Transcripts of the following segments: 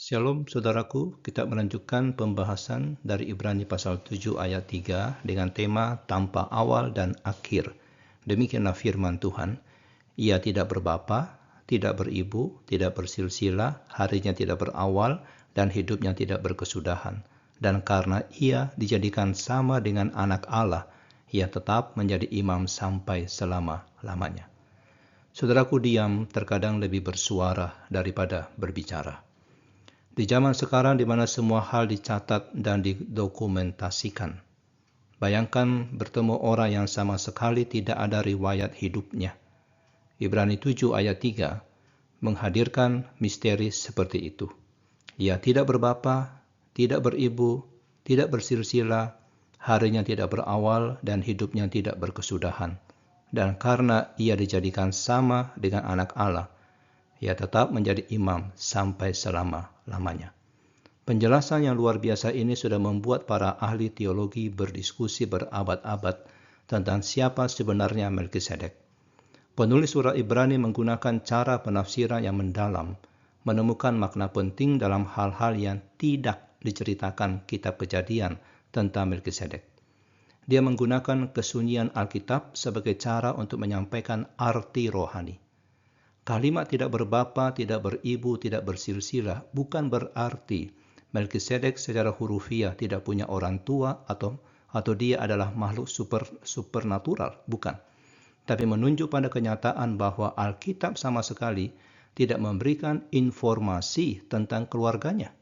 Shalom saudaraku, kita melanjutkan pembahasan dari Ibrani pasal 7 ayat 3 dengan tema tanpa awal dan akhir. Demikianlah firman Tuhan, ia tidak berbapa, tidak beribu, tidak bersilsilah, harinya tidak berawal, dan hidupnya tidak berkesudahan. Dan karena ia dijadikan sama dengan anak Allah, ia tetap menjadi imam sampai selama-lamanya. Saudaraku, diam terkadang lebih bersuara daripada berbicara. Di zaman sekarang di mana semua hal dicatat dan didokumentasikan. Bayangkan bertemu orang yang sama sekali tidak ada riwayat hidupnya. Ibrani 7 ayat 3 menghadirkan misteri seperti itu. Ia tidak berbapa, tidak beribu, tidak bersilsilah, harinya tidak berawal dan hidupnya tidak berkesudahan. Dan karena ia dijadikan sama dengan anak Allah, ia tetap menjadi imam sampai selama-lamanya. Penjelasan yang luar biasa ini sudah membuat para ahli teologi berdiskusi berabad-abad tentang siapa sebenarnya Melkisedek. Penulis surat Ibrani menggunakan cara penafsiran yang mendalam, menemukan makna penting dalam hal-hal yang tidak diceritakan kitab Kejadian tentang Melkisedek. Dia menggunakan kesunyian Alkitab sebagai cara untuk menyampaikan arti rohani. Kalimat tidak berbapa, tidak beribu, tidak bersilsilah bukan berarti Melkisedek secara hurufiah tidak punya orang tua atau dia adalah makhluk supernatural, bukan. Tapi menunjuk pada kenyataan bahwa Alkitab sama sekali tidak memberikan informasi tentang keluarganya.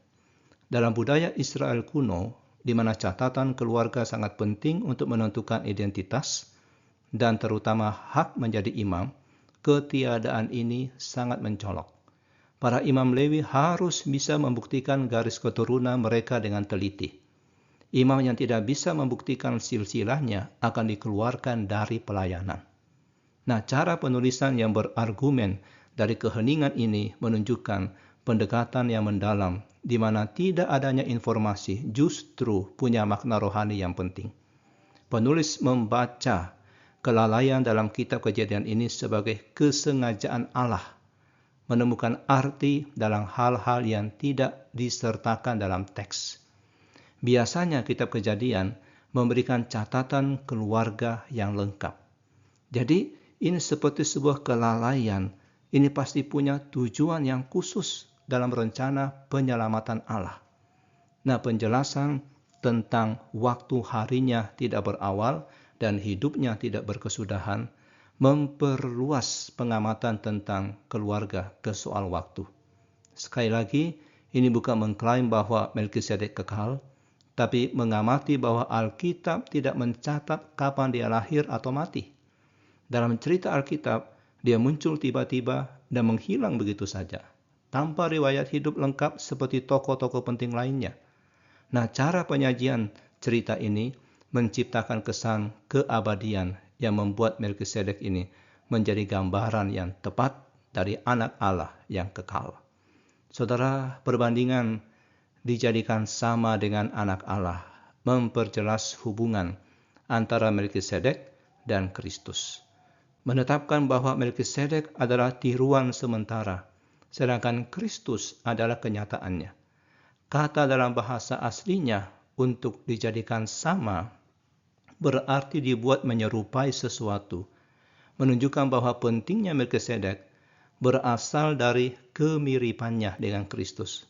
Dalam budaya Israel kuno, di mana catatan keluarga sangat penting untuk menentukan identitas dan terutama hak menjadi imam, ketiadaan ini sangat mencolok. Para imam Lewi harus bisa membuktikan garis keturunan mereka dengan teliti. Imam yang tidak bisa membuktikan silsilahnya akan dikeluarkan dari pelayanan. Nah, cara penulisan yang berargumen dari keheningan ini menunjukkan pendekatan yang mendalam, di mana tidak adanya informasi justru punya makna rohani yang penting. Penulis membaca kelalaian dalam kitab Kejadian ini sebagai kesengajaan Allah menemukan arti dalam hal-hal yang tidak disertakan dalam teks. Biasanya kitab Kejadian memberikan catatan keluarga yang lengkap. Jadi ini seperti sebuah kelalaian. Ini pasti punya tujuan yang khusus dalam rencana penyelamatan Allah. Nah, penjelasan tentang waktu harinya tidak berawal dan hidupnya tidak berkesudahan memperluas pengamatan tentang keluarga ke soal waktu. Sekali lagi, ini bukan mengklaim bahwa Melkisedek kekal, tapi mengamati bahwa Alkitab tidak mencatat kapan dia lahir atau mati. Dalam cerita Alkitab, dia muncul tiba-tiba dan menghilang begitu saja, tanpa riwayat hidup lengkap seperti tokoh-tokoh penting lainnya. Nah, cara penyajian cerita ini menciptakan kesan keabadian yang membuat Melkisedek ini menjadi gambaran yang tepat dari anak Allah yang kekal. Saudara, perbandingan dijadikan sama dengan anak Allah memperjelas hubungan antara Melkisedek dan Kristus. Menetapkan bahwa Melkisedek adalah tiruan sementara, sedangkan Kristus adalah kenyataannya. Kata dalam bahasa aslinya untuk dijadikan sama berarti dibuat menyerupai sesuatu, menunjukkan bahwa pentingnya Melkisedek berasal dari kemiripannya dengan Kristus.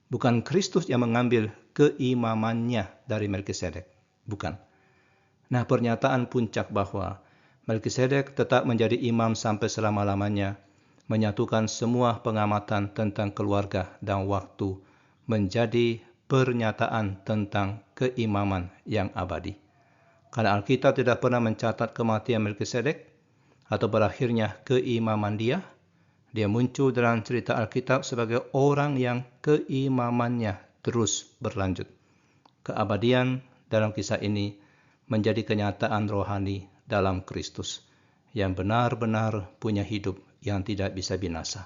Bukan Kristus yang mengambil keimamannya dari Melkisedek, bukan. Nah, pernyataan puncak bahwa Melkisedek tetap menjadi imam sampai selama-lamanya menyatukan semua pengamatan tentang keluarga dan waktu menjadi pernyataan tentang keimaman yang abadi. Karena Alkitab tidak pernah mencatat kematian Melkisedek atau berakhirnya keimaman dia muncul dalam cerita Alkitab sebagai orang yang keimamannya terus berlanjut. Keabadian dalam kisah ini menjadi kenyataan rohani dalam Kristus yang benar-benar punya hidup yang tidak bisa binasa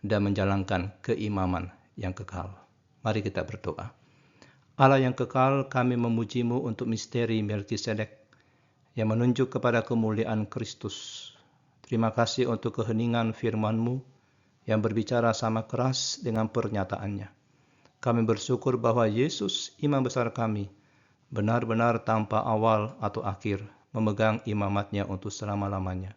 dan menjalankan keimaman yang kekal. Mari kita berdoa. Allah yang kekal, kami memuji-Mu untuk misteri Melkisedek yang menunjuk kepada kemuliaan Kristus. Terima kasih untuk keheningan firman-Mu yang berbicara sama keras dengan pernyataannya. Kami bersyukur bahwa Yesus, Imam besar kami, benar-benar tanpa awal atau akhir memegang imamatnya untuk selama-lamanya.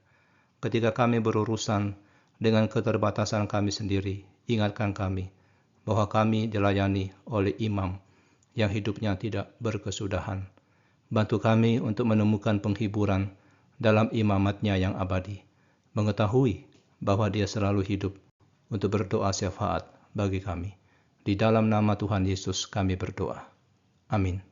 Ketika kami berurusan dengan keterbatasan kami sendiri, ingatkan kami bahwa kami dilayani oleh imam yang hidupnya tidak berkesudahan. Bantu kami untuk menemukan penghiburan dalam imamatnya yang abadi, mengetahui bahwa dia selalu hidup untuk berdoa syafaat bagi kami. Di dalam nama Tuhan Yesus kami berdoa. Amin.